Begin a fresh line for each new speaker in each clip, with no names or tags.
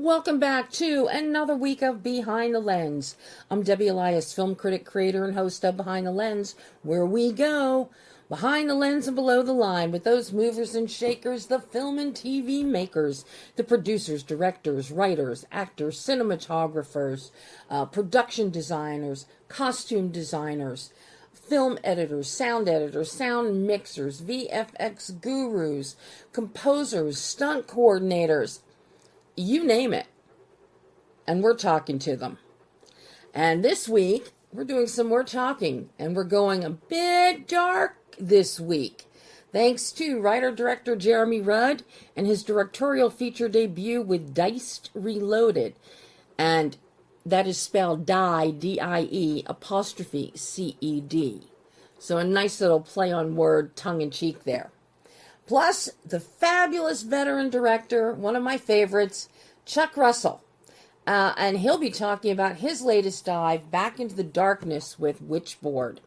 welcome back to another week of Behind the Lens. I'm Debbie Elias, film critic, creator, and host of Behind the Lens, where we go behind the lens and below the line with those movers and shakers, the film and TV makers, the producers, directors, writers, actors, cinematographers, production designers, costume designers, film editors, sound mixers, VFX gurus, composers, stunt coordinators, you name it. And we're talking to them. And this week, we're doing some more talking, and we're going a bit dark this week. Thanks to writer-director Jeremy Rudd and his directorial feature debut with Diced Reloaded. And that is spelled die, D-I-E, apostrophe C-E-D. So a nice little play on word, tongue-in-cheek there. Plus, the fabulous veteran director, one of my favorites, Chuck Russell. And he'll be talking about his latest dive back into the darkness with WITCHBOARD.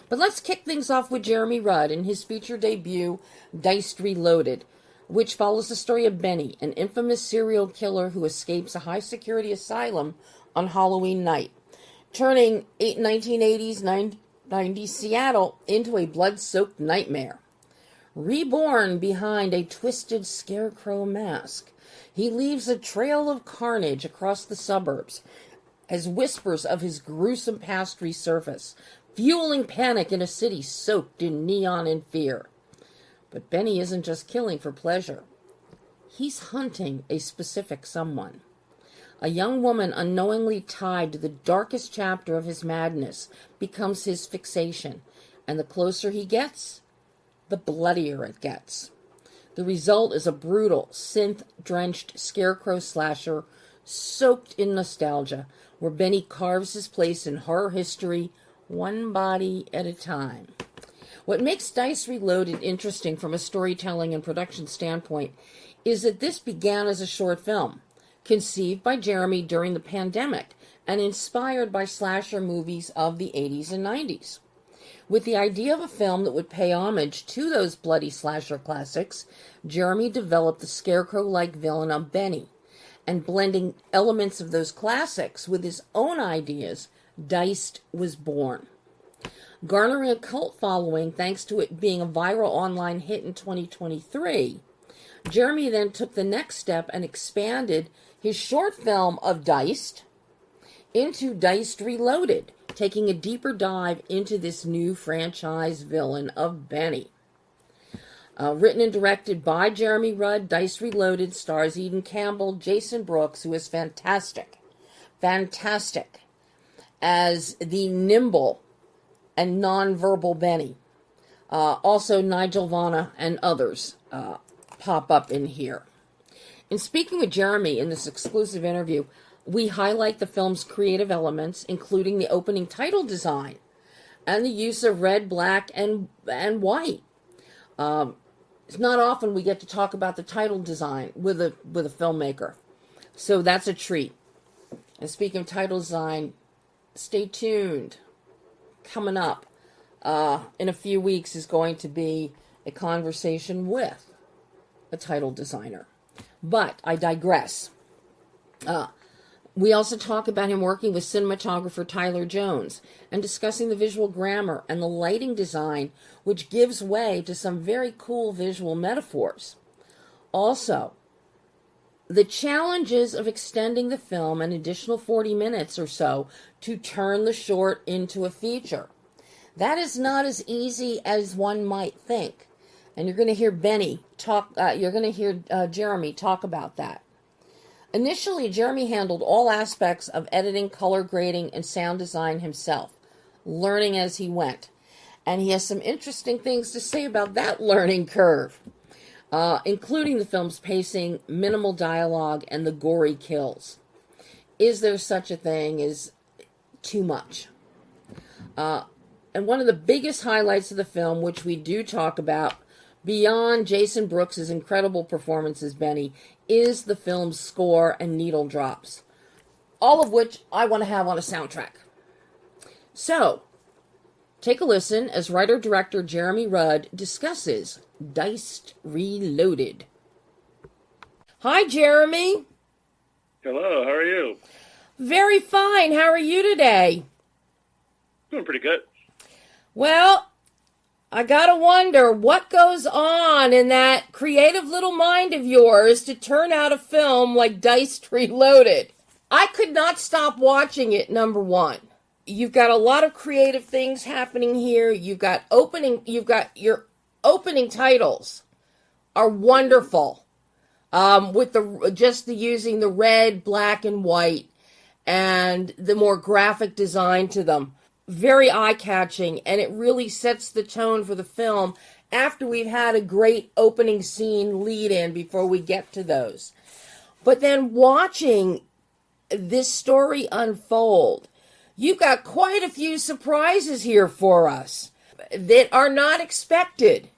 But let's kick things off with Jeremy Rudd and his feature debut, Diced Reloaded, which follows the story of Benny, an infamous serial killer who escapes a high-security asylum on Halloween night, turning 1980s, 90s Seattle into a blood-soaked nightmare. Reborn behind a twisted scarecrow mask, he leaves a trail of carnage across the suburbs as whispers of his gruesome past resurface, fueling panic in a city soaked in neon and fear. But Benny isn't just killing for pleasure. He's hunting a specific someone. A young woman unknowingly tied to the darkest chapter of his madness becomes his fixation, and the closer he gets, the bloodier it gets. The result is a brutal, synth-drenched scarecrow slasher soaked in nostalgia, where Benny carves his place in horror history one body at a time. What makes Diced Reloaded interesting from a storytelling and production standpoint is that this began as a short film, conceived by Jeremy during the pandemic and inspired by slasher movies of the 80s and 90s. With the idea of a film that would pay homage to those bloody slasher classics, Jeremy developed the scarecrow-like villain of Benny, and blending elements of those classics with his own ideas, Diced was born. Garnering a cult following thanks to it being a viral online hit in 2023, Jeremy then took the next step and expanded his short film of Diced into Diced Reloaded, taking a deeper dive into this new franchise villain of Benny. Written and directed by Jeremy Rudd, Diced Reloaded stars Eden Campbell, Jason Brooks, who is fantastic as the nimble and non-verbal Benny. Also Nigel Vana and others pop up in here. In speaking with Jeremy in this exclusive interview, we highlight the film's creative elements, including the opening title design and the use of red, black, and white. It's not often we get to talk about the title design with a filmmaker, so that's a treat. And speaking of title design, stay tuned. Coming up in a few weeks is going to be a conversation with a title designer. But I digress. We also talk about him working with cinematographer Tyler Jones and discussing the visual grammar and the lighting design, which gives way to some very cool visual metaphors. Also, the challenges of extending the film an additional 40 minutes or so to turn the short into a feature. That is not as easy as one might think. And you're going to hear Jeremy talk about that. Initially, Jeremy handled all aspects of editing, color grading, and sound design himself, learning as he went. And he has some interesting things to say about that learning curve, including the film's pacing, minimal dialogue, and the gory kills. Is there such a thing as too much? And one of the biggest highlights of the film, which we do talk about, beyond Jason Brooks' incredible performance as Benny, is the film's score and needle drops, all of which I want to have on a soundtrack. So, take a listen as writer-director Jeremy Rudd discusses Diced Reloaded. Hi, Jeremy.
Hello, how are you?
Very fine. How are you today?
Doing pretty good.
Well, I gotta wonder what goes on in that creative little mind of yours to turn out a film like Diced Reloaded. I could not stop watching it, number one. You've got a lot of creative things happening here. You've got your opening titles are wonderful. With the using the red, black, and white, and the more graphic design to them. Very eye-catching, and it really sets the tone for the film after we've had a great opening scene lead-in before we get to those. But then watching this story unfold, you've got quite a few surprises here for us that are not expected.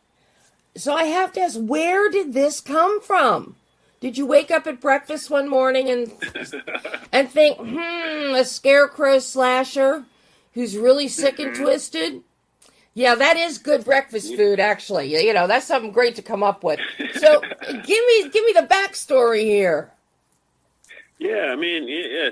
So I have to ask, where did this come from? Did you wake up at breakfast one morning and think, a scarecrow slasher who's really sick and twisted? Yeah, that is good breakfast food, actually. You know, that's something great to come up with. So give me the backstory here.
Yeah, I mean,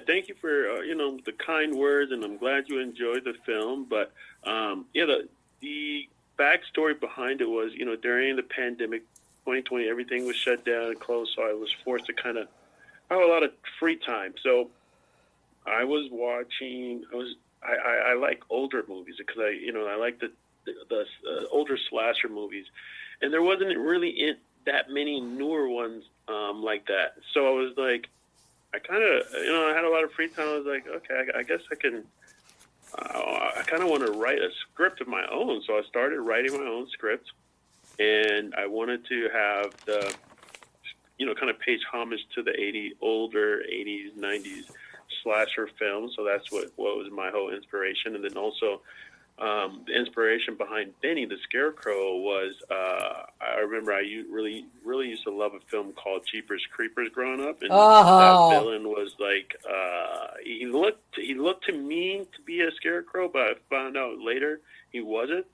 thank you for, the kind words, and I'm glad you enjoyed the film. But, the backstory behind it was, during the pandemic, 2020, everything was shut down and closed, so I was forced to kind of have a lot of free time. So I was watching. I like older movies because I like the older slasher movies, and there wasn't really that many newer ones like that. So I was like, I kind of I had a lot of free time. I was like, okay, I guess I can. I kind of want to write a script of my own, so I started writing my own script. And I wanted to have the, kind of pay homage to the older 80s, 90s slasher films. So that's what was my whole inspiration. And then also the inspiration behind Benny the Scarecrow was, I remember I really used to love a film called Jeepers Creepers growing up. And that villain was like, he looked to me to be a scarecrow, but I found out later he wasn't.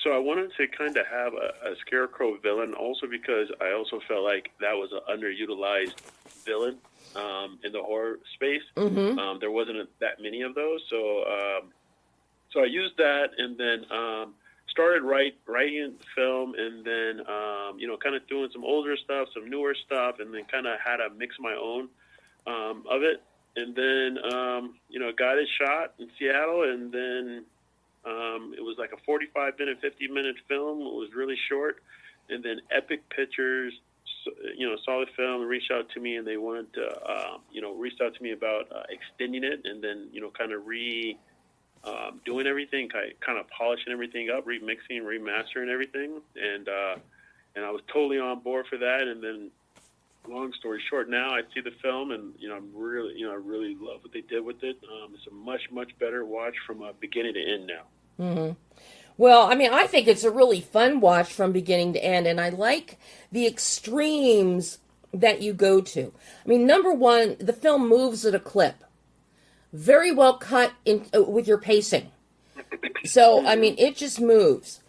So I wanted to kind of have a scarecrow villain, also because I also felt like that was an underutilized villain in the horror space.
Mm-hmm.
There wasn't that many of those, so I used that, and then started writing the film, and then kind of doing some older stuff, some newer stuff, and then kind of had a mix my own of it, and then got it shot in Seattle, and then. It was like a 45-minute, 50-minute film. It was really short. And then Epic Pictures, saw the film and reached out to me, and they wanted to, reached out to me about extending it, and then, kind of doing everything, kind of polishing everything up, remixing, remastering everything. And I was totally on board for that. And then, long story short, now I see the film, and I really love what they did with it. It's a much better watch from beginning to end now.
Mm-hmm. Well, I mean, I think it's a really fun watch from beginning to end, and I like the extremes that you go to. I mean, number one, the film moves at a clip, very well cut in with your pacing. So, I mean, it just moves.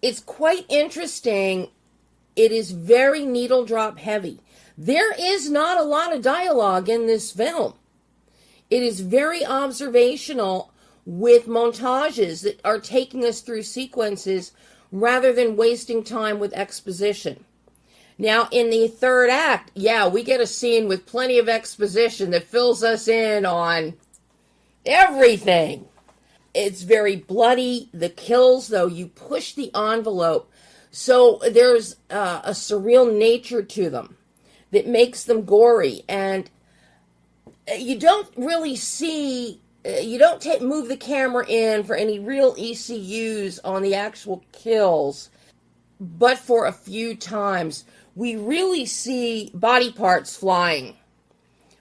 It's quite interesting. It is very needle drop heavy. There is not a lot of dialogue in this film. It is very observational with montages that are taking us through sequences rather than wasting time with exposition. Now, in the third act, we get a scene with plenty of exposition that fills us in on everything. It's very bloody. The kills, though, you push the envelope. So there's a surreal nature to them that makes them gory, and you don't really see, move the camera in for any real ECUs on the actual kills, but for a few times we really see body parts flying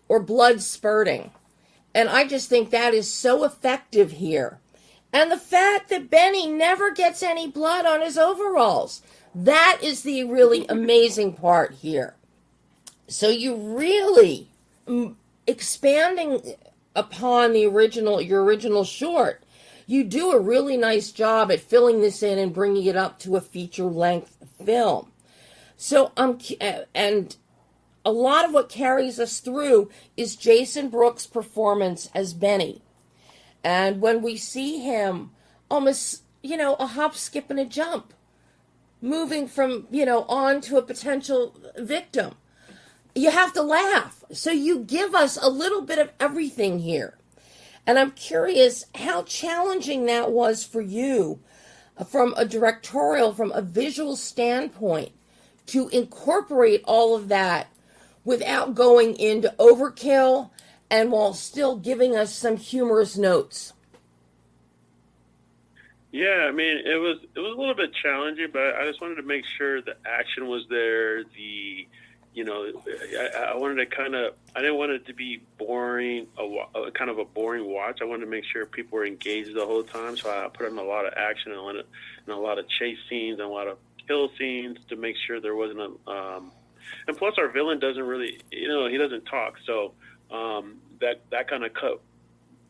or blood spurting, and I just think that is so effective here. And the fact that Benny never gets any blood on his overalls, that is the really amazing part here. So you really, expanding upon your original short, you do a really nice job at filling this in and bringing it up to a feature-length film. So and a lot of what carries us through is Jason Brooks' performance as Benny. And when we see him almost, a hop, skip, and a jump, moving from, on to a potential victim, you have to laugh. So you give us a little bit of everything here. And I'm curious how challenging that was for you from a directorial, from a visual standpoint, to incorporate all of that without going into overkill and while still giving us some humorous notes.
Yeah, I mean, it was a little bit challenging, but I just wanted to make sure the action was there. I wanted to I didn't want it to be boring, kind of a boring watch. I wanted to make sure people were engaged the whole time, so I put in a lot of action and a lot of chase scenes and a lot of kill scenes to make sure there wasn't and plus our villain doesn't really, he doesn't talk, so that kind of cut.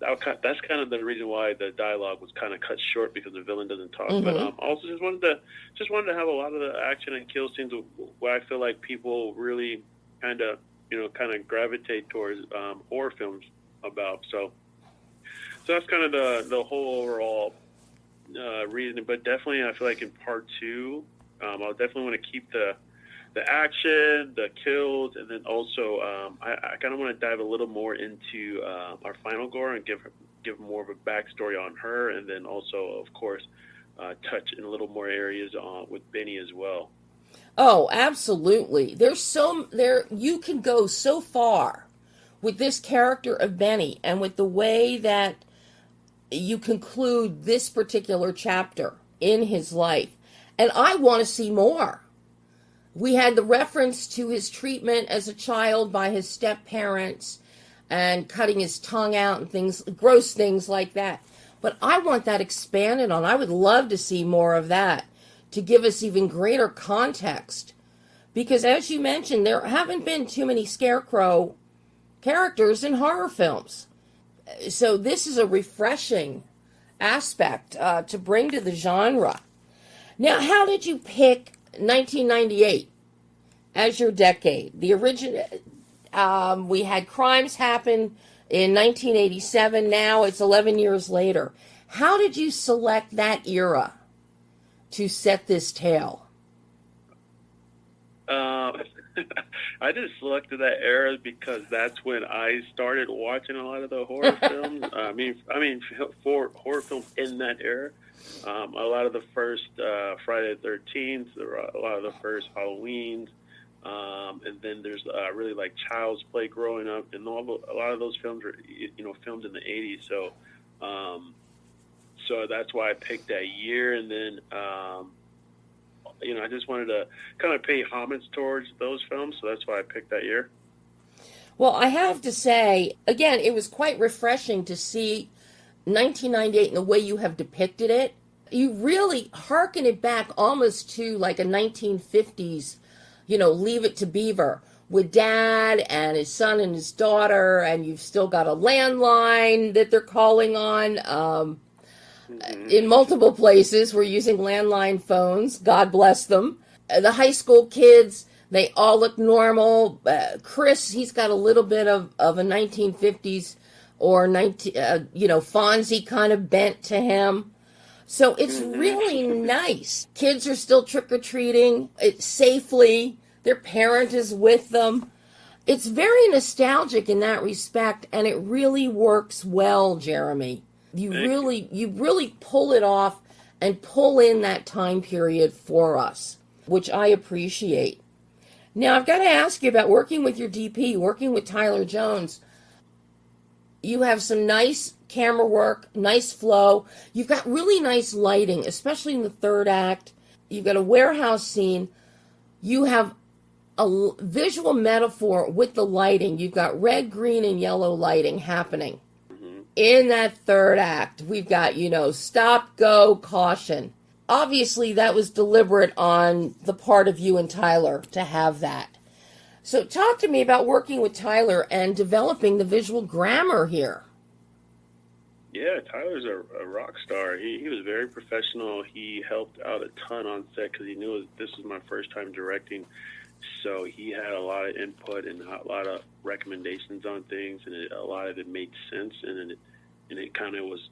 That's kind of the reason why the dialogue was kind of cut short, because the villain doesn't talk. Mm-hmm. But also just wanted to have a lot of the action and kill scenes where I feel like people really kind of gravitate towards horror films about. So that's kind of the whole overall reason. But definitely, I feel like in part 2, I'll definitely want to keep the action, the kills, and then also I kind of want to dive a little more into our final girl and give more of a backstory on her, and then also, of course, touch in a little more areas with Benny as well.
Oh, absolutely. You can go so far with this character of Benny, and with the way that you conclude this particular chapter in his life. And I want to see more. We had the reference to his treatment as a child by his step-parents and cutting his tongue out and gross things like that. But I want that expanded on. I would love to see more of that to give us even greater context. Because as you mentioned, there haven't been too many scarecrow characters in horror films. So this is a refreshing aspect to bring to the genre. Now, how did you pick 1998 as your decade? The original, we had crimes happen in 1987. Now it's 11 years later. How did you select that era to set this tale?
I just selected that era because that's when I started watching a lot of the horror films. I mean, for horror films in that era. A lot of the first Friday the 13th, a lot of the first Halloweens, and then there's really like Child's Play growing up, and a lot of those films were filmed in the 80s. So that's why I picked that year, and then I just wanted to kind of pay homage towards those films, so that's why I picked that year.
Well, I have to say, again, it was quite refreshing to see 1998 and the way you have depicted it. You really hearken it back almost to like a 1950s, Leave It to Beaver, with Dad and his son and his daughter, and you've still got a landline that they're calling on. In multiple places, we're using landline phones. God bless them. The high school kids, they all look normal. Chris, he's got a little bit of a 1950s or Fonzie kind of bent to him. So it's really nice. Kids are still trick-or-treating safely. Their parent is with them. It's very nostalgic in that respect, and it really works well, Jeremy. You really pull it off and pull in that time period for us, which I appreciate. Now, I've got to ask you about working with your DP, working with Tyler Jones. You have some nice camera work, nice flow. You've got really nice lighting, especially in the third act. You've got a warehouse scene. You have a visual metaphor with the lighting. You've got red, green, and yellow lighting happening. In that third act, we've got, stop, go, caution. Obviously, that was deliberate on the part of you and Tyler to have that. So talk to me about working with Tyler and developing the visual grammar here.
Yeah, Tyler's a rock star. He was very professional. He helped out a ton on set because he knew this was my first time directing. So he had a lot of input and a lot of recommendations on things, and a lot of it made sense, and it kind of was,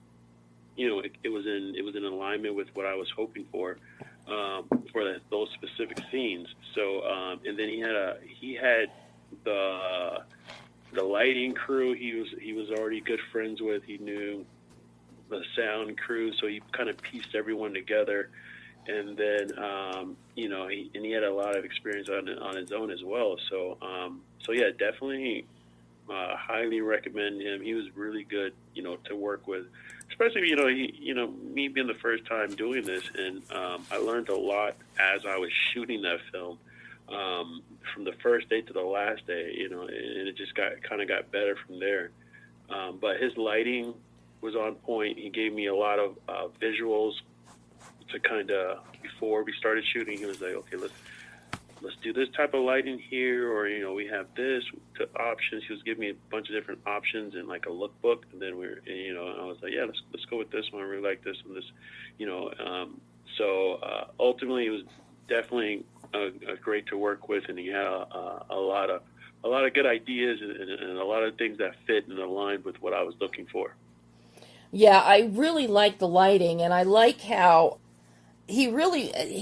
it was in alignment with what I was hoping for those specific scenes. So and then he had the lighting crew. He was already good friends with. He knew the sound crew, so he kind of pieced everyone together. And then, he had a lot of experience on his own as well. So, yeah, definitely highly recommend him. He was really good, to work with, especially, me being the first time doing this. And I learned a lot as I was shooting that film, from the first day to the last day, and it just got better from there. But his lighting was on point. He gave me a lot of visuals to kind of, before we started shooting, he was like, okay, let's do this type of lighting here, or we have this options. He was giving me a bunch of different options and like a lookbook, and then I was like, yeah, let's go with this one. I really like this and this, So ultimately, it was definitely great to work with, and he had a lot of good ideas and a lot of things that fit and aligned with what I was looking for.
Yeah, I really like the lighting, and I like how he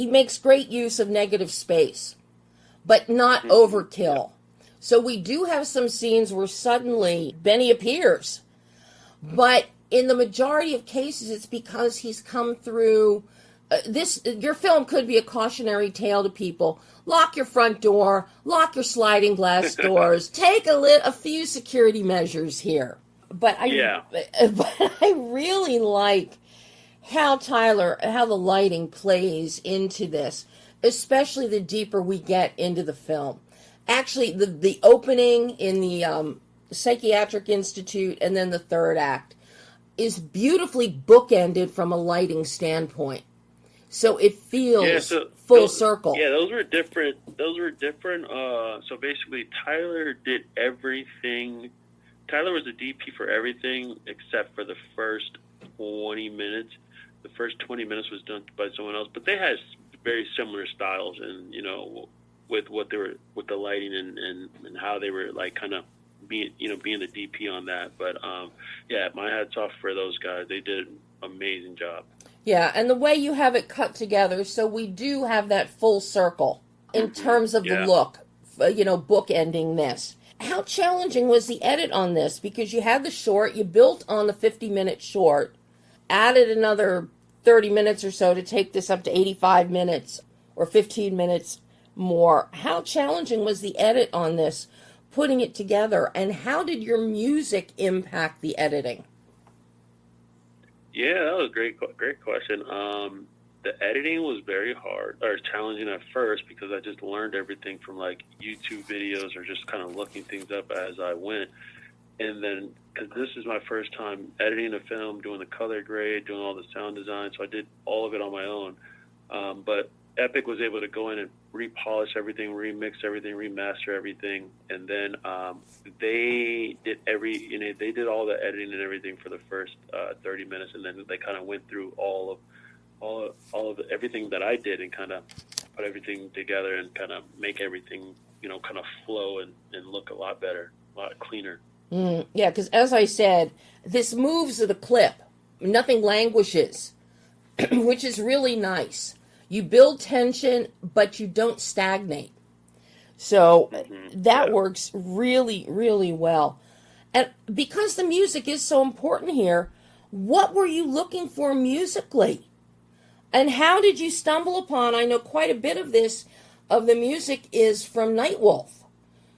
makes great use of negative space, but not overkill. So we do have some scenes where suddenly Benny appears, but in the majority of cases, it's because he's come through. Your film could be a cautionary tale to people. Lock your front door, lock your sliding glass doors, take a few security measures here. But I really like how the lighting plays into this, especially the deeper we get into the film. Actually, the opening in the Psychiatric Institute and then the third act is beautifully bookended from a lighting standpoint. So it feels full circle.
Yeah, those were different. So basically, Tyler did everything. Tyler was the DP for everything except for the first 20 minutes. The first 20 minutes was done by someone else, but they had very similar styles, and with what they were, with the lighting and how they were like kind of being the DP on that. But yeah, my hats off for those guys. They did an amazing job.
Yeah, and the way you have it cut together, so we do have that full circle in terms of the look, bookending this. How challenging was the edit on this? Because you had the short, you built on the 50-minute short, added another 30 minutes or so to take this up to 85 minutes or 15 minutes more. How challenging was the edit on this, putting it together, and how did your music impact the editing?
Yeah, that was a great question. The editing was very hard or challenging at first because I just learned everything from like YouTube videos or just kind of looking things up as I went. And then, because this is my first time editing a film, doing the color grade, doing all the sound design, so I did all of it on my own. But Epic was able to go in and repolish everything, remix everything, remaster everything, and then they did they did all the editing and everything for the first 30 minutes, and then they kind of went through all of everything that I did and kind of put everything together and kind of make everything kind of flow and look a lot better, a lot cleaner.
Yeah, because as I said, this moves at a clip. Nothing languishes, which is really nice. You build tension, but you don't stagnate. So that works really, really well. And because the music is so important here, what were you looking for musically? And how did you stumble upon, I know quite a bit of the music is from Nightwolf.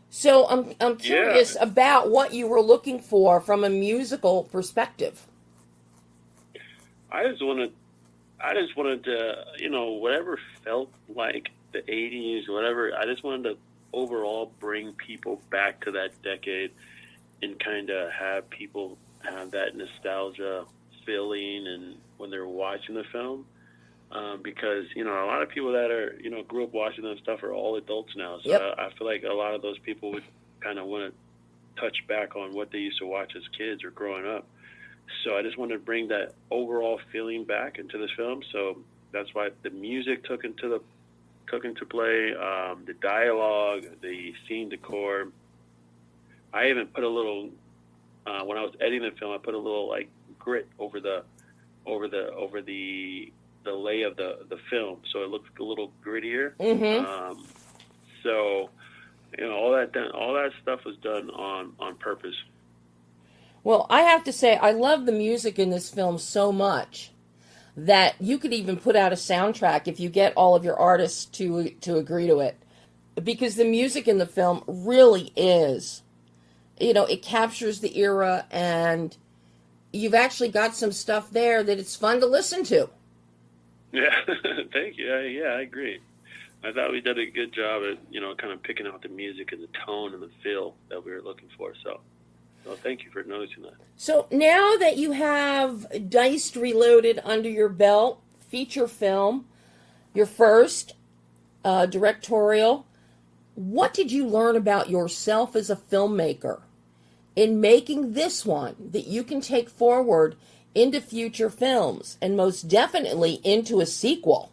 So I'm curious about what you were looking for from a musical perspective.
I just wanted to, whatever felt like the 80s, whatever. I just wanted to overall bring people back to that decade and kind of have people have that nostalgia feeling and when they're watching the film. Because, a lot of people that are, grew up watching that stuff are all adults now. So I feel like a lot of those people would kind of want to touch back on what they used to watch as kids or growing up. So I just wanted to bring that overall feeling back into this film. So that's why the music took into took into play, the dialogue, the scene decor. I even put a little, when I was editing the film, I put a little like grit over the lay of the film, so it looks a little grittier.
Mm-hmm.
So, all that stuff was done on purpose.
Well, I have to say, I love the music in this film so much that you could even put out a soundtrack if you get all of your artists to agree to it. Because the music in the film really is, it captures the era, and you've actually got some stuff there that it's fun to listen to.
Yeah, thank you. Yeah, I agree. I thought we did a good job at, kind of picking out the music and the tone and the feel that we were looking for. So thank you for noticing that.
So now that you have Diced Reloaded under your belt, feature film, your first directorial, what did you learn about yourself as a filmmaker in making this one that you can take forward into future films and most definitely into a sequel?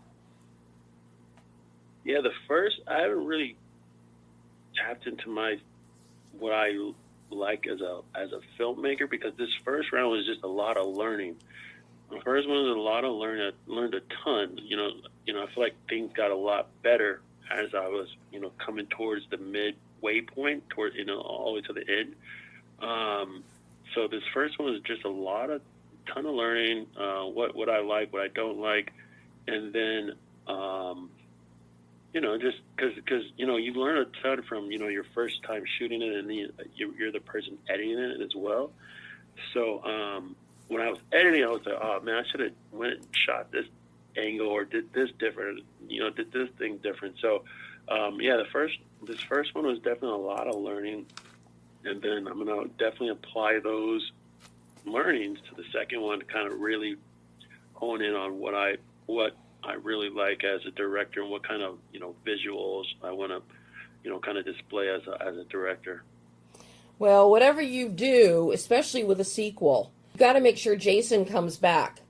Yeah, the first, I haven't really tapped into what I like as a filmmaker, because this first round was just a lot of learning. The first one was a lot of learning. I learned a ton. I feel like things got a lot better as I was, coming towards the midway point, all the way to the end. So this first one was just a ton of learning, what I like, what I don't like, and then, just because you learn a ton from your first time shooting it, and then you're the person editing it as well. So when I was editing, I was like, oh man, I should have went and shot this angle or did this different, did this thing different. So this first one was definitely a lot of learning, and then I'm gonna definitely apply those learnings to the second one to kind of really hone in on what I really like as a director, and what kind of visuals I want to kind of display as a director.
Well, whatever you do, especially with a sequel, you got to make sure Jason comes back,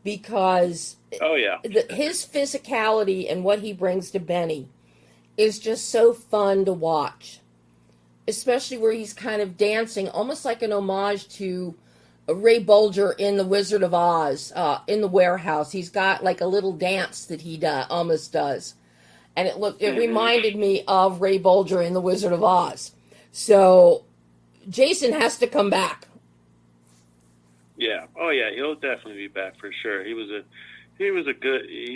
because his physicality and what he brings to Benny is just so fun to watch, especially where he's kind of dancing, almost like an homage to Ray Bolger in The Wizard of Oz, in the warehouse. He's got like a little dance that he almost does. And it reminded me of Ray Bolger in The Wizard of Oz. So Jason has to come back.
Yeah. Oh yeah, he'll definitely be back for sure. He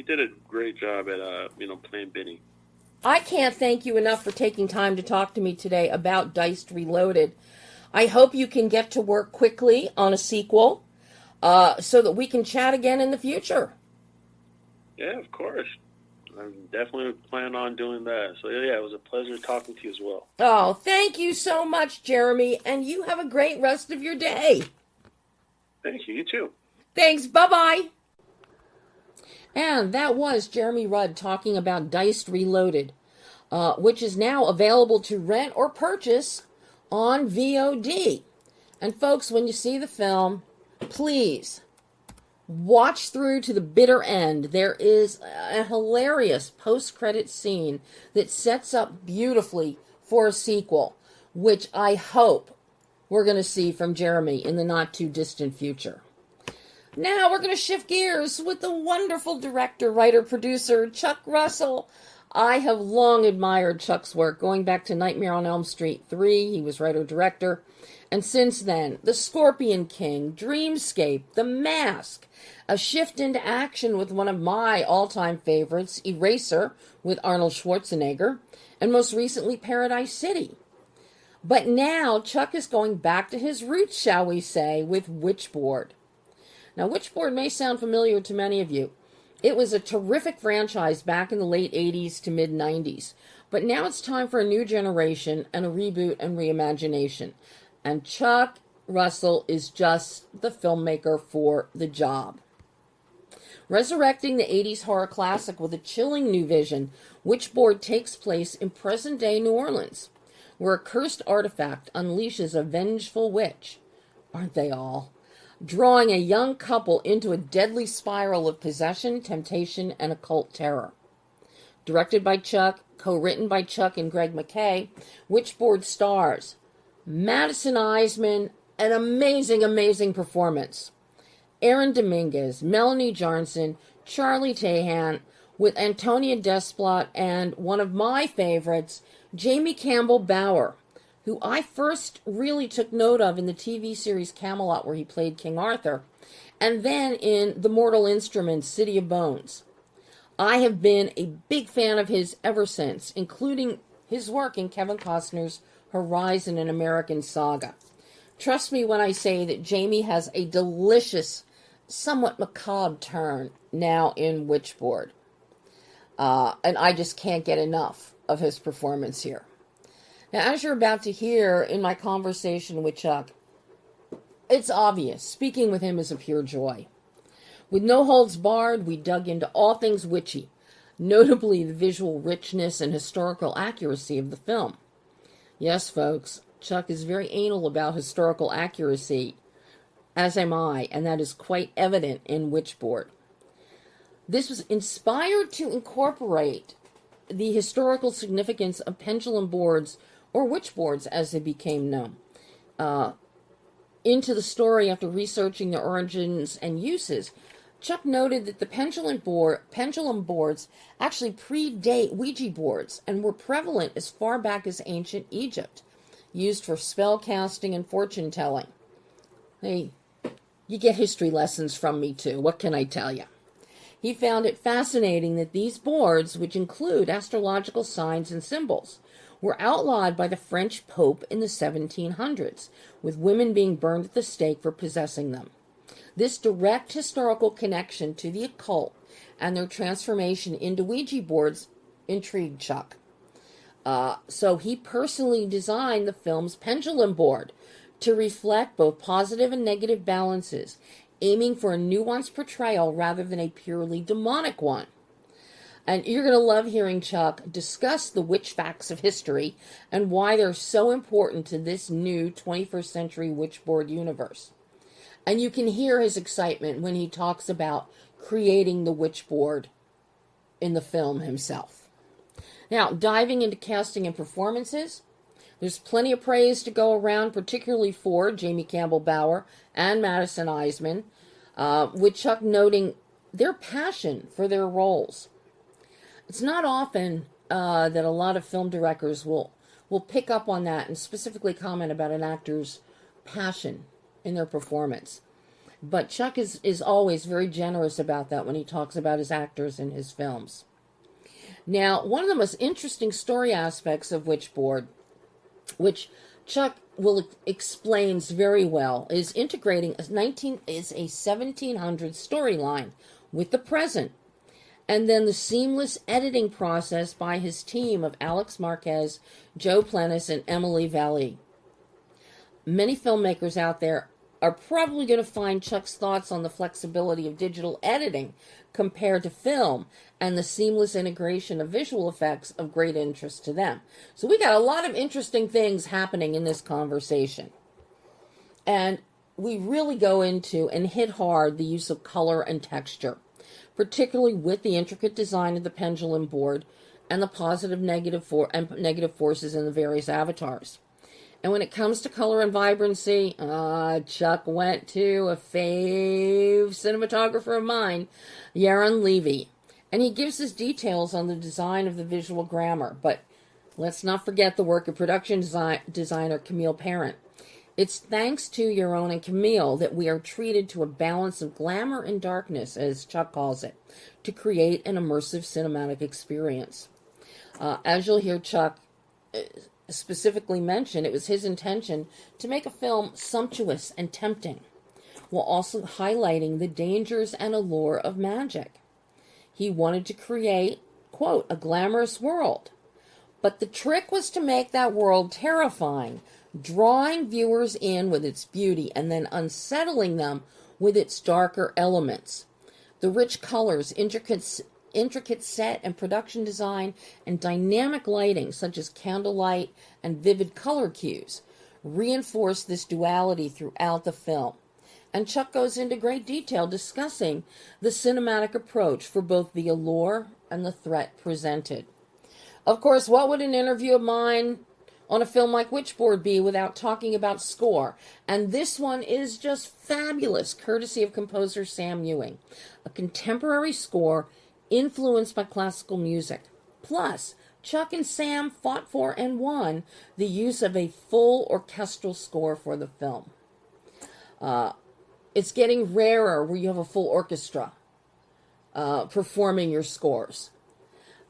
did a great job at playing Benny.
I can't thank you enough for taking time to talk to me today about Diced Reloaded. I hope you can get to work quickly on a sequel, so that we can chat again in the future.
Yeah, of course. I'm definitely planning on doing that. So yeah, it was a pleasure talking to you as well.
Oh, thank you so much, Jeremy, and you have a great rest of your day.
Thank you. You too.
Thanks. Bye-bye. And that was Jeremy Rudd talking about Diced Reloaded, which is now available to rent or purchase on VOD. And folks, when you see the film, please watch through to the bitter end. There is a hilarious post-credit scene that sets up beautifully for a sequel, which I hope we're going to see from Jeremy in the not-too-distant future. Now we're going to shift gears with the wonderful director, writer, producer, Chuck Russell. I have long admired Chuck's work, going back to Nightmare on Elm Street 3. He was writer-director. And since then, The Scorpion King, Dreamscape, The Mask, a shift into action with one of my all-time favorites, Eraser, with Arnold Schwarzenegger, and most recently, Paradise City. But now, Chuck is going back to his roots, shall we say, with WITCHBOARD. Now, WITCHBOARD may sound familiar to many of you. It was a terrific franchise back in the late 80s to mid-90s. But now it's time for a new generation and a reboot and reimagination. And Chuck Russell is just the filmmaker for the job. Resurrecting the 80s horror classic with a chilling new vision, WITCHBOARD takes place in present-day New Orleans, where a cursed artifact unleashes a vengeful witch. Aren't they all? Drawing a young couple into a deadly spiral of possession, temptation, and occult terror. Directed by Chuck, co-written by Chuck and Greg McKay, WITCHBOARD stars Madison Eisman, an amazing, amazing performance. Aaron Dominguez, Melanie Johnson, Charlie Tahan, with Antonia Desplat and one of my favorites, Jamie Campbell Bower, who I first really took note of in the TV series Camelot, where he played King Arthur, and then in The Mortal Instruments, City of Bones. I have been a big fan of his ever since, including his work in Kevin Costner's Horizon: An American Saga. Trust me when I say that Jamie has a delicious, somewhat macabre turn now in WITCHBOARD. And I just can't get enough of his performance here. Now, as you're about to hear in my conversation with Chuck, it's obvious. Speaking with him is a pure joy. With no holds barred, we dug into all things witchy, notably the visual richness and historical accuracy of the film. Yes, folks, Chuck is very anal about historical accuracy, as am I, and that is quite evident in WITCHBOARD. This was inspired to incorporate the historical significance of pendulum boards, or WITCHBOARDs as they became known, into the story after researching their origins and uses. Chuck noted that the pendulum boards actually predate Ouija boards and were prevalent as far back as ancient Egypt, used for spell casting and fortune telling. Hey, you get history lessons from me too, what can I tell you? He found it fascinating that these boards, which include astrological signs and symbols, were outlawed by the French Pope in the 1700s, with women being burned at the stake for possessing them. This direct historical connection to the occult and their transformation into Ouija boards intrigued Chuck. So he personally designed the film's pendulum board to reflect both positive and negative balances, aiming for a nuanced portrayal rather than a purely demonic one. And you're going to love hearing Chuck discuss the witch facts of history and why they're so important to this new 21st century WITCHBOARD universe. And you can hear his excitement when he talks about creating the WITCHBOARD in the film himself. Now, diving into casting and performances, there's plenty of praise to go around, particularly for Jamie Campbell Bower and Madison Eisman, with Chuck noting their passion for their roles. It's not often that a lot of film directors will pick up on that and specifically comment about an actor's passion in their performance. But Chuck is always very generous about that when he talks about his actors in his films. Now, one of the most interesting story aspects of WITCHBOARD, which Chuck explains very well, is integrating a 1700s storyline with the present, and then the seamless editing process by his team of Alex Marquez, Joe Plenis, and Emily Vallée. Many filmmakers out there are probably going to find Chuck's thoughts on the flexibility of digital editing compared to film and the seamless integration of visual effects of great interest to them. So we got a lot of interesting things happening in this conversation. And we really go into and hit hard the use of color and texture, particularly with the intricate design of the pendulum board and the positive negative forces in the various avatars. And when it comes to color and vibrancy, Chuck went to a fave cinematographer of mine, Yaron Levy. And he gives us details on the design of the visual grammar. But let's not forget the work of production designer Camille Parent. It's thanks to Yaron and Camille that we are treated to a balance of glamour and darkness, as Chuck calls it, to create an immersive cinematic experience. As you'll hear Chuck specifically mention, it was his intention to make a film sumptuous and tempting, while also highlighting the dangers and allure of magic. He wanted to create, quote, a glamorous world, but the trick was to make that world terrifying, drawing viewers in with its beauty and then unsettling them with its darker elements. The rich colors, intricate set and production design, and dynamic lighting such as candlelight and vivid color cues reinforce this duality throughout the film. And Chuck goes into great detail discussing the cinematic approach for both the allure and the threat presented. Of course, what would an interview of mine on a film like Witchboard be without talking about score? And this one is just fabulous, courtesy of composer Sam Ewing. A contemporary score influenced by classical music. Plus, Chuck and Sam fought for and won the use of a full orchestral score for the film. It's getting rarer where you have a full orchestra performing your scores.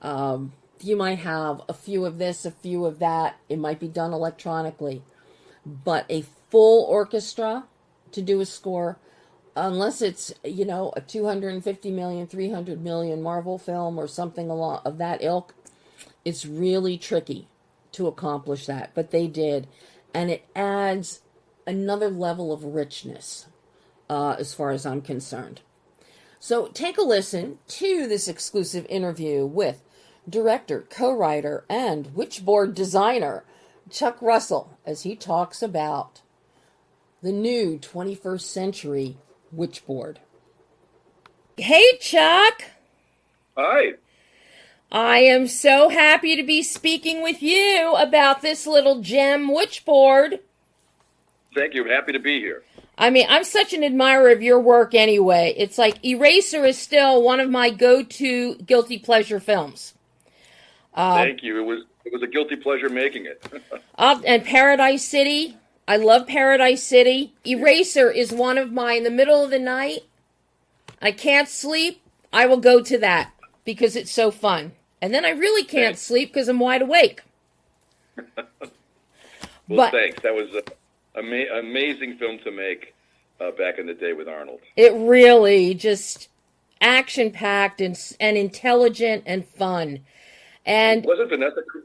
You might have a few of this, a few of that. It might be done electronically. But a full orchestra to do a score, unless it's, a 250 million, 300 million Marvel film or something of that ilk, it's really tricky to accomplish that. But they did. And it adds another level of richness as far as I'm concerned. So take a listen to this exclusive interview with director, co-writer, and Witchboard designer Chuck Russell as he talks about the new 21st century Witchboard. Hey, Chuck!
Hi.
I am so happy to be speaking with you about this little gem Witchboard.
Thank you. Happy to be here.
I mean, I'm such an admirer of your work anyway. It's like Eraser is still one of my go-to guilty pleasure films.
Thank you. It was a guilty pleasure making it.
And Paradise City. I love Paradise City. Eraser is one of my, in the middle of the night, I can't sleep, I will go to that because it's so fun. And then I really can't sleep because I'm wide awake.
Thanks. That was an amazing film to make back in the day with Arnold.
It really just action-packed and intelligent and fun. And
wasn't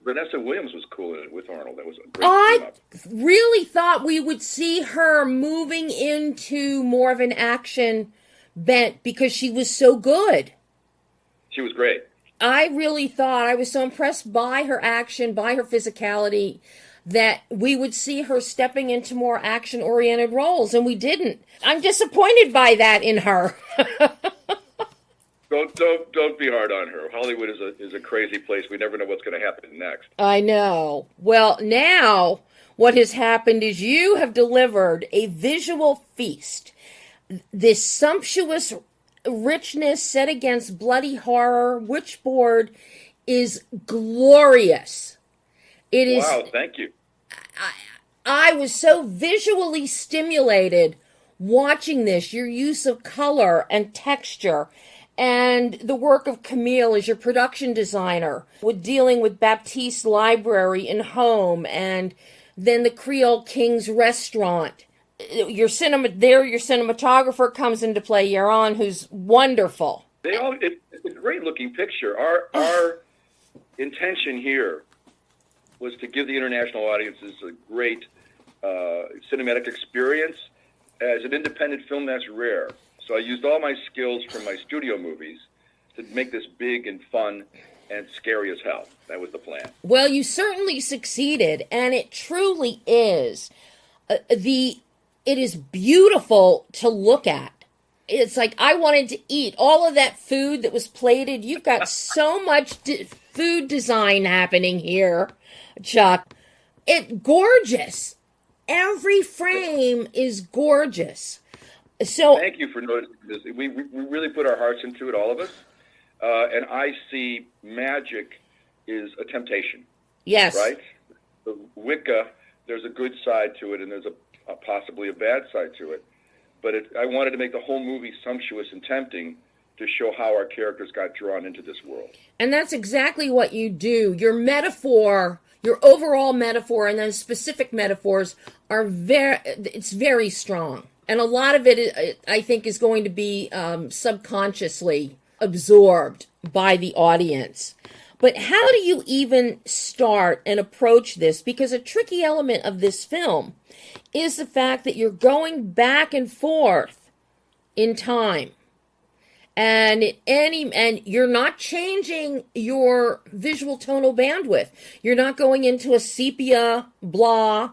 Vanessa Williams was cool in it with Arnold. That was a great
I really thought we would see her moving into more of an action bent because she was so good.
She was great.
I really thought, I was so impressed by her action, by her physicality, that we would see her stepping into more action-oriented roles, and we didn't. I'm disappointed by that in her.
Don't be hard on her. Hollywood is a crazy place. We never know what's going to happen next.
I know. Well, now what has happened is you have delivered a visual feast. This sumptuous richness set against bloody horror, Witchboard, is glorious. It is.
Wow, thank you.
I was so visually stimulated watching this. Your use of color and texture, and the work of Camille as your production designer, with dealing with Baptiste Library and Home, and then the Creole King's Restaurant. Your cinematographer comes into play, Yaron, who's wonderful.
It's a great looking picture. Our intention here was to give the international audiences a great cinematic experience. As an independent film, that's rare. So I used all my skills from my studio movies to make this big and fun and scary as hell. That was the plan.
Well, you certainly succeeded, and it truly is. It is beautiful to look at. It's like I wanted to eat all of that food that was plated. You've got so much food design happening here, Chuck. It's gorgeous. Every frame is gorgeous. So
thank you for noticing this. We really put our hearts into it, all of us. And I see magic is a temptation.
Yes.
Right? The Wicca, there's a good side to it, and there's possibly a bad side to it. But I wanted to make the whole movie sumptuous and tempting to show how our characters got drawn into this world. And
that's exactly what you do. Your metaphor, your overall metaphor, and then specific metaphors are very strong. And a lot of it, I think, is going to be subconsciously absorbed by the audience. But how do you even start and approach this? Because a tricky element of this film is the fact that you're going back and forth in time. And you're not changing your visual tonal bandwidth. You're not going into a sepia blah.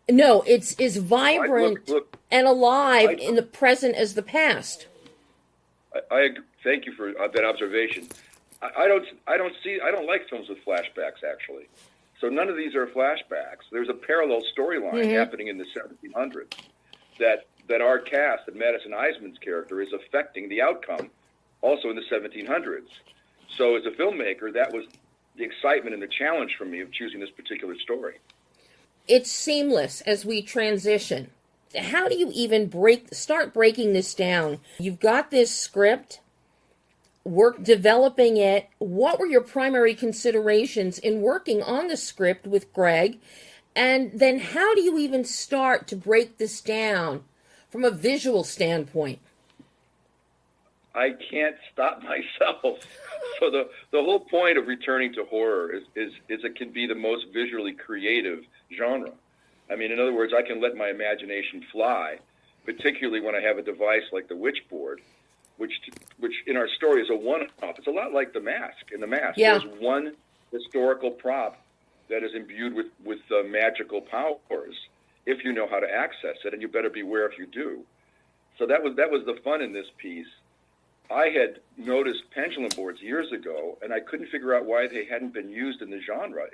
No, it's as vibrant
Look,
and alive in the present as the past.
Thank you for that observation. I don't like films with flashbacks, actually. So none of these are flashbacks. There's a parallel storyline happening in the 1700s that our cast, that Madison Eisman's character, is affecting the outcome also in the 1700s. So as a filmmaker, that was the excitement and the challenge for me of choosing this particular story.
It's seamless as we transition. How do you even start breaking this down? You've got this script, developing it. What were your primary considerations in working on the script with Greg? And then how do you even start to break this down from a visual standpoint?
I can't stop myself. So the whole point of returning to horror is it can be the most visually creative genre. I mean, in other words, I can let my imagination fly, particularly when I have a device like the WITCHBOARD, which in our story is a one-off. It's a lot like The Mask. In The Mask, there's one historical prop that is imbued with magical powers if you know how to access it, and you better beware if you do. So that was the fun in this piece. I had noticed pendulum boards years ago, and I couldn't figure out why they hadn't been used in the genre.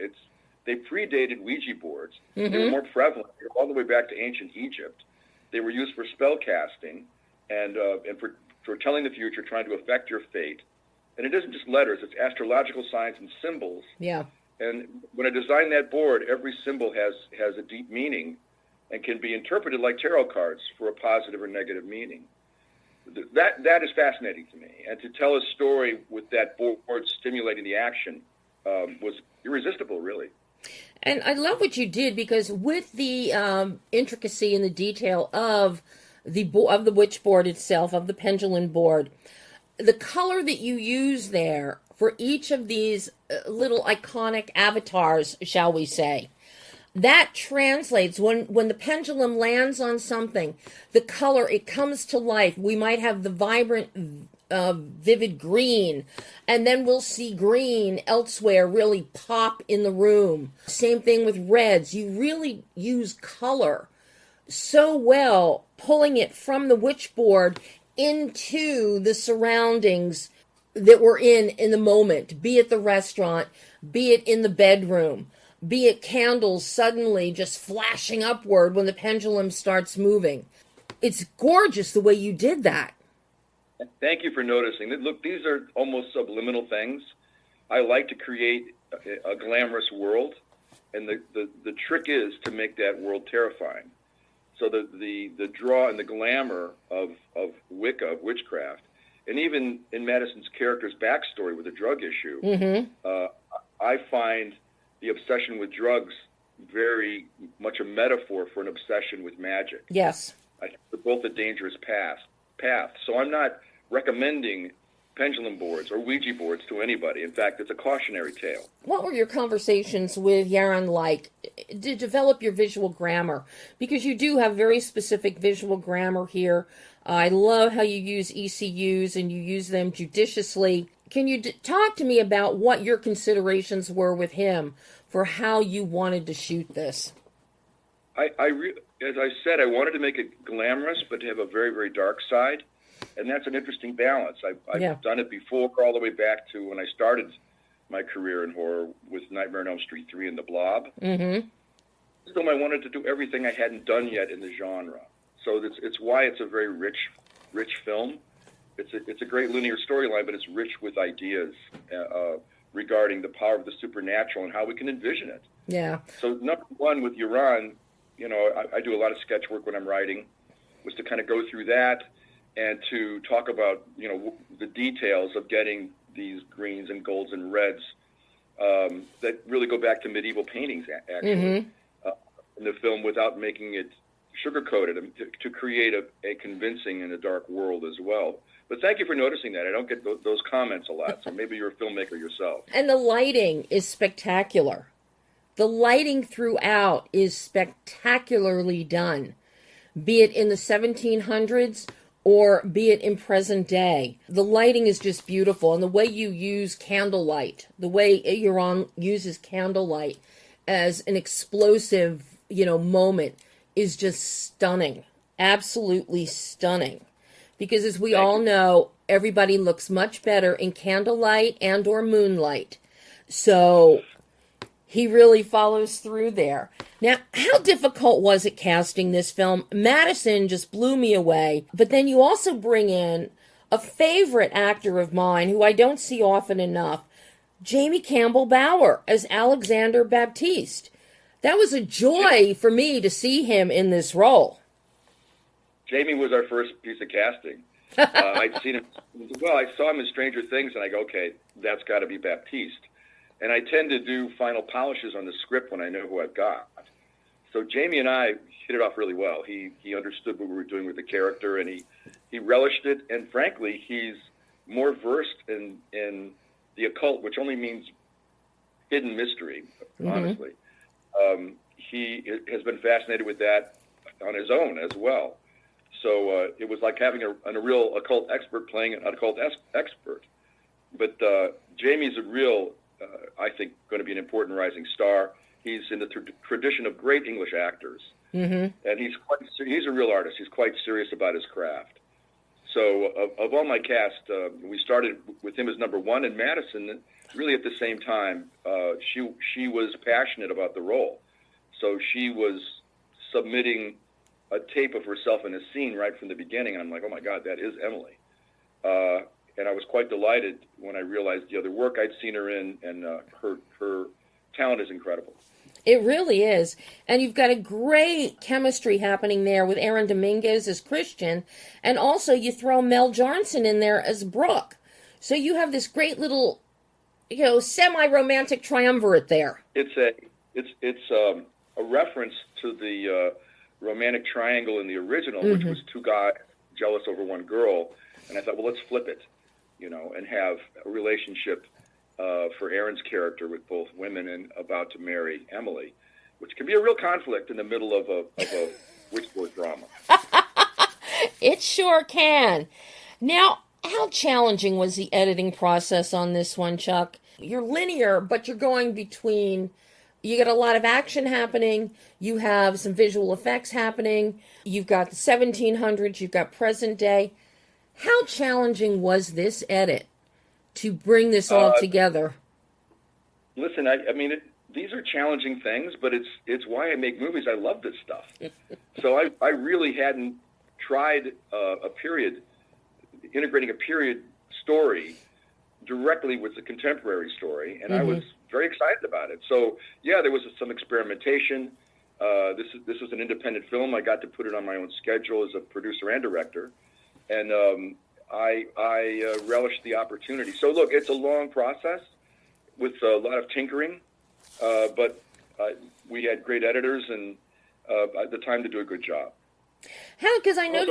They predated Ouija boards. They were more prevalent all the way back to ancient Egypt. They were used for spell casting and for telling the future, trying to affect your fate. And it isn't just letters, it's astrological signs and symbols.
Yeah.
And when I designed that board, every symbol has a deep meaning and can be interpreted like tarot cards for a positive or negative meaning. That is fascinating to me. And to tell a story with that board stimulating the action was irresistible, really.
And I love what you did, because with the intricacy and the detail of the WITCHBOARD itself, of the pendulum board, the color that you use there for each of these little iconic avatars, shall we say, that translates when the pendulum lands on something, the color, it comes to life. We might have the vibrant, vivid green, and then we'll see green elsewhere really pop in the room. Same thing with reds. You really use color so well, pulling it from the WITCHBOARD into the surroundings that we're in the moment, be it the restaurant, be it in the bedroom, be it candles suddenly just flashing upward when the pendulum starts moving. It's gorgeous the way you did that.
Thank you for noticing. Look, these are almost subliminal things. I like to create a glamorous world, and the trick is to make that world terrifying. So the draw and the glamour of Wicca, of witchcraft, and even in Madison's character's backstory with the drug issue, I find the obsession with drugs very much a metaphor for an obsession with magic.
Yes.
They're both a dangerous path. So I'm not recommending pendulum boards or Ouija boards to anybody. In fact, it's a cautionary tale.
What were your conversations with Yaron like to develop your visual grammar? Because you do have very specific visual grammar here. I love how you use ECUs and you use them judiciously. Can you talk to me about what your considerations were with him for how you wanted to shoot this?
As I said, I wanted to make it glamorous, but to have a very, very dark side. And that's an interesting balance. I've done it before, all the way back to when I started my career in horror with Nightmare on Elm Street 3 and The Blob. Mm-hmm. Still, I wanted to do everything I hadn't done yet in the genre. So it's why it's a very rich film. It's a great linear storyline, but it's rich with ideas regarding the power of the supernatural and how we can envision it.
Yeah.
So number one with Yaron, I do a lot of sketch work when I'm writing, was to kind of go through that and to talk about, the details of getting these greens and golds and reds that really go back to medieval paintings, actually, in the film without making it sugar-coated, to create a convincing and a dark world as well. But thank you for noticing that. I don't get those comments a lot, so maybe you're a filmmaker yourself.
And the lighting is spectacular. The lighting throughout is spectacularly done, be it in the 1700s or be it in present day. The lighting is just beautiful, and the way you use candlelight, the way Yaron uses candlelight as an explosive moment is just stunning. Absolutely stunning. Because as we all know, everybody looks much better in candlelight and or moonlight. So he really follows through there. Now, how difficult was it casting this film? Madison just blew me away. But then you also bring in a favorite actor of mine who I don't see often enough, Jamie Campbell Bower as Alexander Baptiste. That was a joy for me to see him in this role.
Jamie was our first piece of casting. I'd seen him. Well, I saw him in Stranger Things, and I go, okay, that's got to be Baptiste. And I tend to do final polishes on the script when I know who I've got. So Jamie and I hit it off really well. He understood what we were doing with the character, and he relished it. And frankly, he's more versed in the occult, which only means hidden mystery, honestly. He has been fascinated with that on his own as well. So it was like having a real occult expert playing an occult expert. But Jamie's a real, I think, going to be an important rising star. He's in the tradition of great English actors. And he's a real artist. He's quite serious about his craft. So of all my cast, we started with him as number one, and Madison, really at the same time, she was passionate about the role. So she was submitting a tape of herself in a scene right from the beginning, and I'm like, oh my God, that is Emily. And I was quite delighted when I realized the other work I'd seen her in, and her talent is incredible.
It really is. And you've got a great chemistry happening there with Aaron Dominguez as Christian, and also you throw Mel Johnson in there as Brooke. So you have this great little, semi-romantic triumvirate there.
It's a reference to the romantic triangle in the original, which was two guys jealous over one girl. And I thought, well, let's flip it, and have a relationship for Aaron's character with both women and about to marry Emily, which can be a real conflict in the middle of a WITCHBOARD drama.
It sure can. Now, how challenging was the editing process on this one, Chuck? You're linear, but you're going between, you got a lot of action happening, you have some visual effects happening, you've got the 1700s, you've got present day. How challenging was this edit to bring this all together?
Listen, I mean, these are challenging things, but it's why I make movies. I love this stuff. So I really hadn't tried integrating a period story directly with the contemporary story, and I was very excited about it. So yeah, there was some experimentation. This was an independent film. I got to put it on my own schedule as a producer and director, and I relished the opportunity. So look, it's a long process with a lot of tinkering, but we had great editors and the time to do a good job.
How? Because I know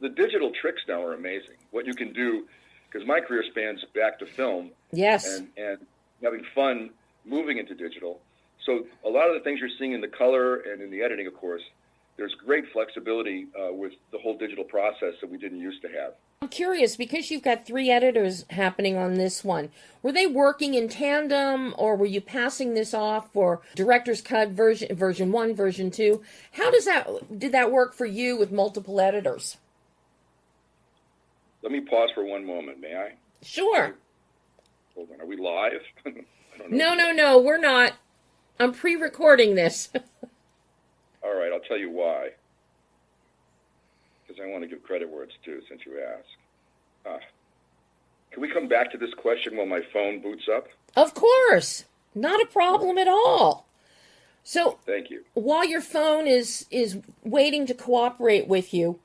the digital tricks now are amazing. What you can do, because my career spans back to film.
Yes.
And having fun moving into digital. So a lot of the things you're seeing in the color and in the editing, of course, there's great flexibility with the whole digital process that we didn't used to have.
I'm curious, because you've got 3 editors happening on this one. Were they working in tandem, or were you passing this off for director's cut version 1, version 2? How did that work for you with multiple editors?
Let me pause for one moment, may I?
Sure.
Hold on, are we live? I don't know.
No, we're not. I'm pre-recording this.
All right, I'll tell you why. Because I want to give credit where it's due, since you asked. Can we come back to this question while my phone boots up?
Of course. Not a problem at all. So,
thank you.
While your phone is waiting to cooperate with you,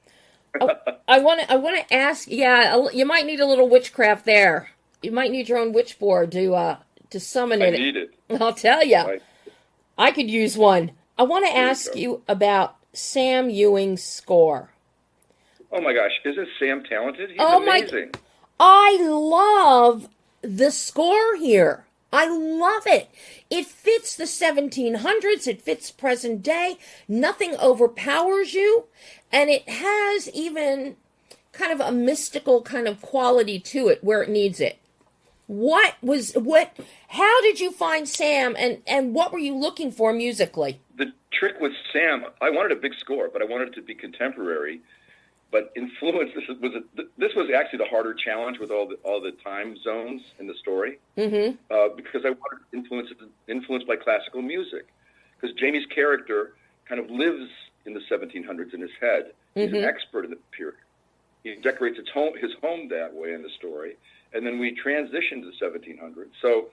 I want to ask. Yeah, you might need a little witchcraft there. You might need your own witchboard to summon it.
I need it.
I'll tell you. I could use one. I want to ask you about Sam Ewing's score.
Oh my gosh, isn't Sam talented? He's amazing.
I love the score here. I love it. It fits the 1700s. It fits present day. Nothing overpowers you. And it has even kind of a mystical kind of quality to it where it needs it. How did you find Sam, and what were you looking for musically?
the trick with Sam, I wanted a big score, but I wanted it to be contemporary. But influence, this was actually the harder challenge with all the time zones in the story, because I wanted influenced by classical music, because Jamie's character kind of lives in the 1700s in his head. He's an expert in the period. He decorates his home that way in the story, and then we transition to the 1700s. So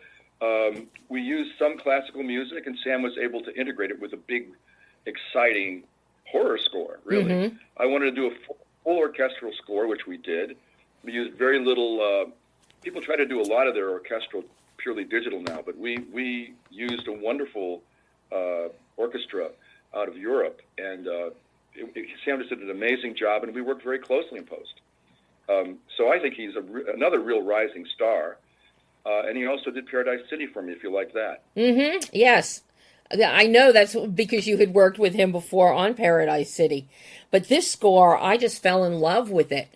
we used some classical music, and Sam was able to integrate it with a big, exciting horror score, really. I wanted to do a full orchestral score, which we did. We used very little, people try to do a lot of their orchestral purely digital now, but we used a wonderful orchestra out of Europe, and Sam just did an amazing job, and we worked very closely in post. So I think he's another real rising star. And he also did Paradise City for me, if you like that.
Yes. I know that's because you had worked with him before on Paradise City. But this score, I just fell in love with it.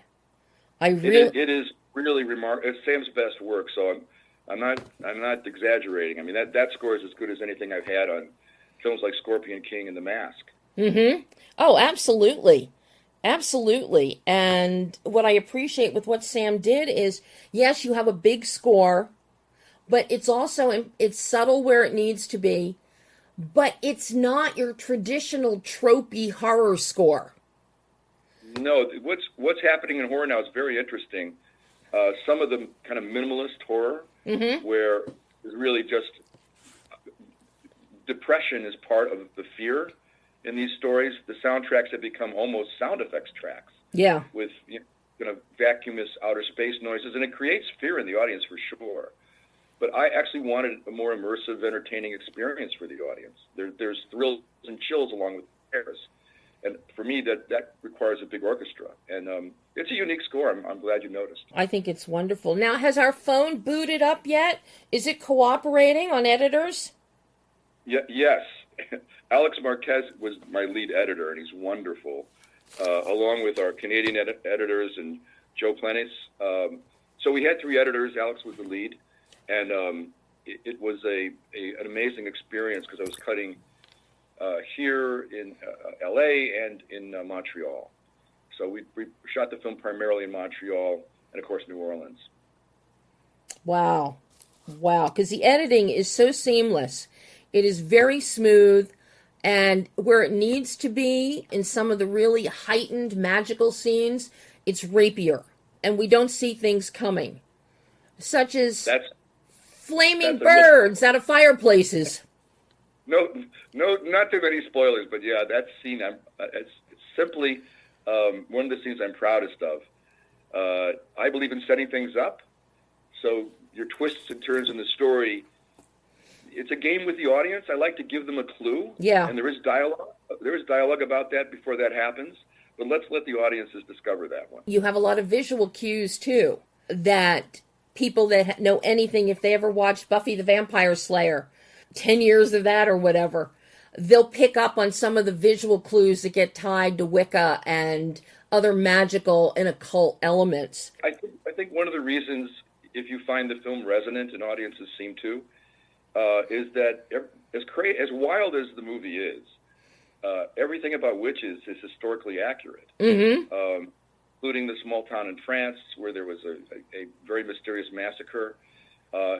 It is really remarkable. It's Sam's best work, so I'm not exaggerating. I mean, that score is as good as anything I've had on films like Scorpion King and The Mask. Oh, absolutely. Absolutely. And what I appreciate with what Sam did is, yes, you have a big score, but it's also, it's subtle where it needs to be, but it's not your traditional tropey horror score.
No, what's happening in horror now is very interesting. Some of the kind of minimalist horror, where it's really just depression is part of the fear in these stories. The soundtracks have become almost sound effects tracks. Yeah. With vacuumous outer space noises, and it creates fear in the audience for sure. But I actually wanted a more immersive, entertaining experience for the audience. There's thrills and chills along with terrors. And for me, that requires a big orchestra. And it's a unique score. I'm glad you noticed.
I think it's wonderful. Now, has our phone booted up yet? Is it cooperating on editors?
Yes. Alex Marquez was my lead editor, and he's wonderful, along with our Canadian editors and Joe Plenis. So we had 3 editors. Alex was the lead. And it was an amazing experience because I was cutting here in L.A. and in Montreal. So we shot the film primarily in Montreal and, of course, New Orleans.
Wow. Because the editing is so seamless. It is very smooth, and where it needs to be in some of the really heightened magical scenes, it's rapier, and we don't see things coming, such as flaming birds out of fireplaces.
No, not too many spoilers, but yeah, that scene, it's simply one of the scenes I'm proudest of. I believe in setting things up, so your twists and turns in the story, it's a game with the audience. I like to give them a clue. Yeah. And there is dialogue. There is dialogue about that before that happens, but let's let the audiences discover that one.
You have a lot of visual cues, too, that people that know anything, if they ever watched Buffy the Vampire Slayer, 10 years of that or whatever, they'll pick up on some of the visual clues that get tied to Wicca and other magical and occult elements.
I think one of the reasons, if you find the film resonant and audiences seem to, is that as wild as the movie is, everything about witches is historically accurate, including the small town in France where there was a very mysterious massacre,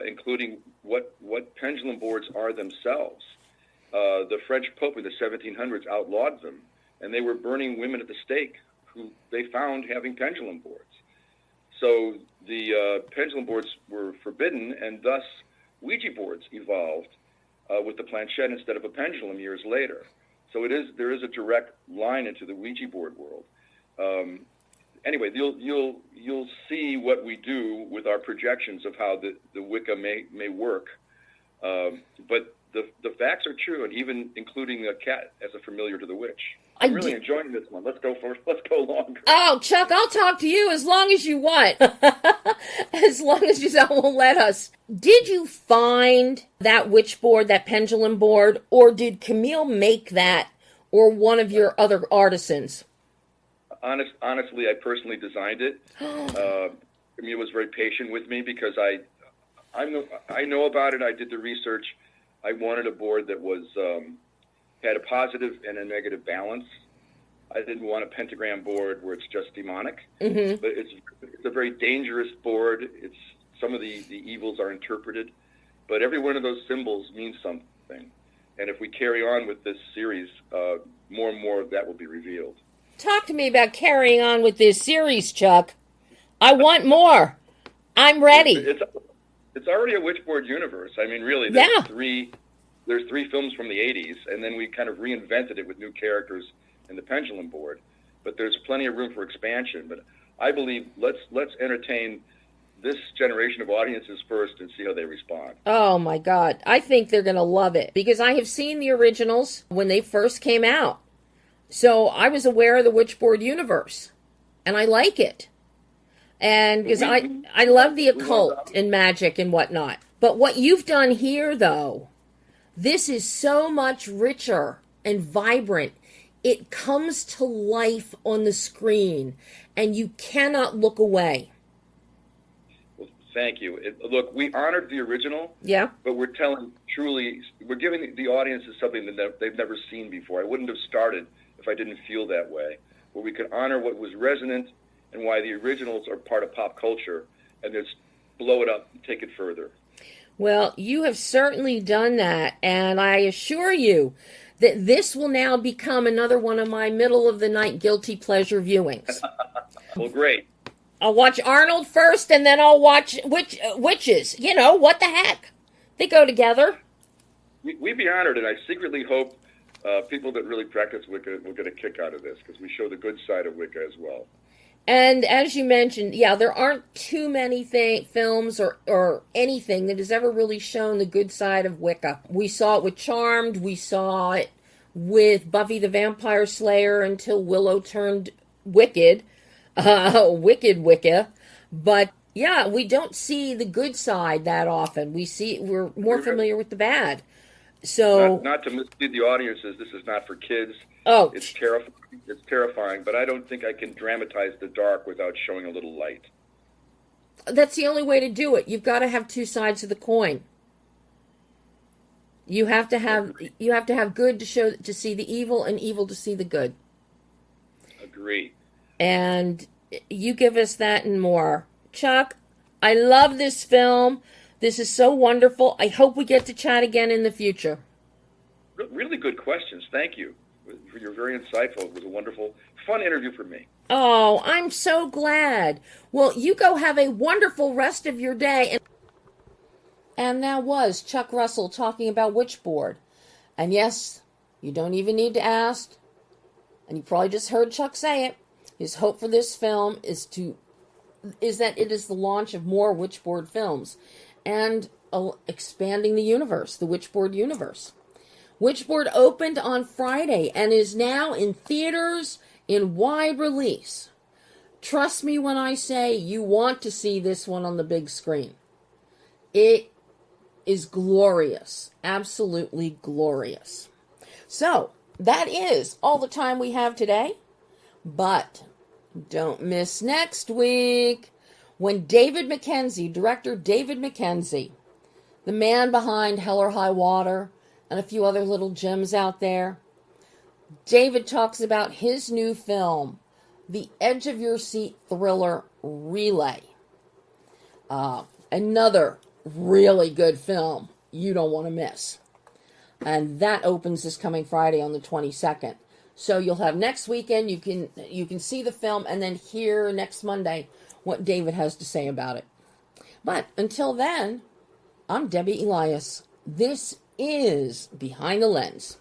including what pendulum boards are themselves. The French Pope in the 1700s outlawed them, and they were burning women at the stake who they found having pendulum boards. So the pendulum boards were forbidden, and thus Ouija boards evolved with the planchette instead of a pendulum years later. So there is a direct line into the Ouija board world. Anyway, you'll see what we do with our projections of how the Wicca may work. But the facts are true, and even including a cat as a familiar to the witch. I'm really enjoying this one. Let's go longer.
Oh, Chuck, I'll talk to you as long as you want. As long as you won't let us. Did you find that witch board, that pendulum board, or did Camille make that, or one of your other artisans?
Honestly, I personally designed it. Camille was very patient with me because I know about it. I did the research. I wanted a board that was had a positive and a negative balance. I didn't want a pentagram board where it's just demonic, but it's a very dangerous board. It's some of the evils are interpreted, but every one of those symbols means something. And if we carry on with this series, more and more of that will be revealed.
Talk to me about carrying on with this series, Chuck. I want more. I'm ready.
It's already a Witchboard universe. I mean, really, there's three films from the 80s, and then we kind of reinvented it with new characters in the Pendulum Board. But there's plenty of room for expansion. But I believe let's entertain this generation of audiences first and see how they respond.
Oh, my God. I think they're going to love it because I have seen the originals when they first came out. So I was aware of the Witchboard universe, and I like it. And because I love the occult and magic and whatnot. But what you've done here, though, this is so much richer and vibrant. It comes to life on the screen, and you cannot look away.
Well, thank you. Look, we honored the original, but we're giving the audiences something that they've never seen before. I wouldn't have started if I didn't feel that way, where we could honor what was resonant and why the originals are part of pop culture, and just blow it up and take it further.
Well, you have certainly done that, and I assure you that this will now become another one of my middle-of-the-night guilty pleasure viewings.
Well, great.
I'll watch Arnold first, and then I'll watch Witches. You know, what the heck? They go together.
We'd be honored, and I secretly hope people that really practice Wicca will get a kick out of this, because we show the good side of Wicca as well.
And as you mentioned, there aren't too many films or anything that has ever really shown the good side of Wicca. We saw it with Charmed. We saw it with Buffy the Vampire Slayer until Willow turned wicked. Wicked Wicca. But, we don't see the good side that often. We're more familiar with the bad. So
not to mislead the audiences, this is not for kids.
Oh,
it's terrifying. It's terrifying, but I don't think I can dramatize the dark without showing a little light.
That's the only way to do it. You've got to have two sides of the coin. You have to have good to see the evil, and evil to see the good.
Agree.
And you give us that and more. Chuck, I love this film. This is so wonderful. I hope we get to chat again in the future.
Really good questions. Thank you. You're very insightful. It was a wonderful, fun interview for me.
Oh, I'm so glad. Well, you go have a wonderful rest of your day. And that was Chuck Russell talking about Witchboard. And yes, you don't even need to ask, and you probably just heard Chuck say it, his hope for this film is that it is the launch of more Witchboard films and expanding the universe, the Witchboard universe. Witchboard opened on Friday and is now in theaters in wide release. Trust me when I say you want to see this one on the big screen. It is glorious, absolutely glorious. So, that is all the time we have today, but don't miss next week when director David Mackenzie, the man behind Hell or High Water and a few other little gems out there, David talks about his new film, the edge of your seat thriller Relay. Another really good film you don't want to miss. And that opens this coming Friday on the 22nd. So you'll have next weekend, you can see the film and then hear next Monday what David has to say about it. But until then, I'm Debbie Elias. This is Behind the Lens.